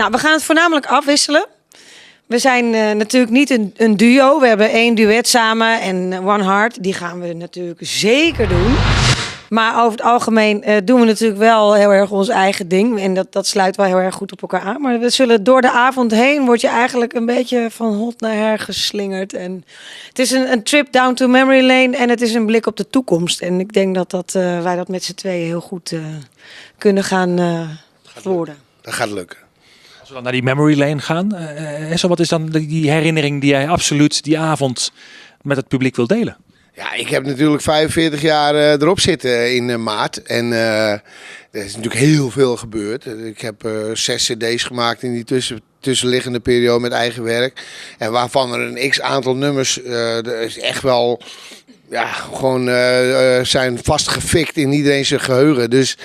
Nou, we gaan het voornamelijk afwisselen. We zijn natuurlijk niet een duo. We hebben 1 duet samen en One Heart. Die gaan we natuurlijk zeker doen. Maar over het algemeen doen we natuurlijk wel heel erg ons eigen ding. En dat sluit wel heel erg goed op elkaar aan. Maar we zullen door de avond heen word je eigenlijk een beetje van hot naar her geslingerd. En het is een trip down to memory lane en het is een blik op de toekomst. En ik denk dat wij dat met z'n tweeën heel goed kunnen gaan verwoorden. Dat gaat lukken. Als we dan naar die memory lane gaan. Wat is dan die herinnering die jij absoluut die avond met het publiek wil delen? Ja, ik heb natuurlijk 45 jaar erop zitten in maart. En er is natuurlijk heel veel gebeurd. Ik heb 6 cd's gemaakt in die tussenliggende periode met eigen werk. En waarvan er een x-aantal nummers er is echt wel gewoon zijn vastgefikt in iedereen zijn geheugen. Dus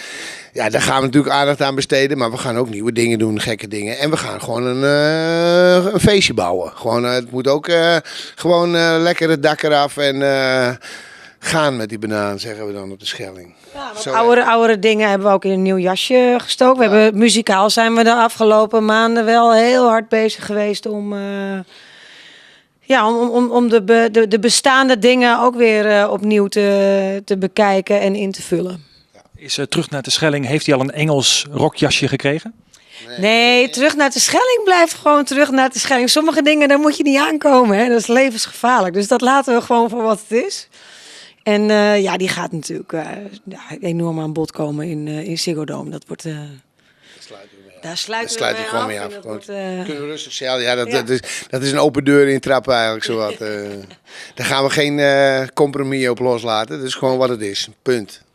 ja, daar gaan we natuurlijk aandacht aan besteden. Maar we gaan ook nieuwe dingen doen, gekke dingen. En we gaan gewoon een feestje bouwen. Gewoon, het moet ook gewoon lekker het dak eraf en gaan met die banaan, zeggen we dan op de Schelling. Ja, oudere dingen hebben we ook in een nieuw jasje gestoken. We hebben, muzikaal zijn we de afgelopen maanden wel heel hard bezig geweest om de bestaande dingen ook weer opnieuw te bekijken en in te vullen. Is terug naar de Schelling, heeft hij al een Engels rokjasje gekregen? Nee, terug naar de Schelling blijft gewoon terug naar de Schelling. Sommige dingen, daar moet je niet aankomen. Hè? Dat is levensgevaarlijk. Dus dat laten we gewoon voor wat het is. En die gaat natuurlijk enorm aan bod komen in Ziggo Dome. Dat wordt... Daar sluiten we gewoon mee af. Kunnen we rustig stellen. Ja, dat is een open deur in trappen eigenlijk. Zowat. Daar gaan we geen compromis op loslaten. Dat is gewoon wat het is. Punt.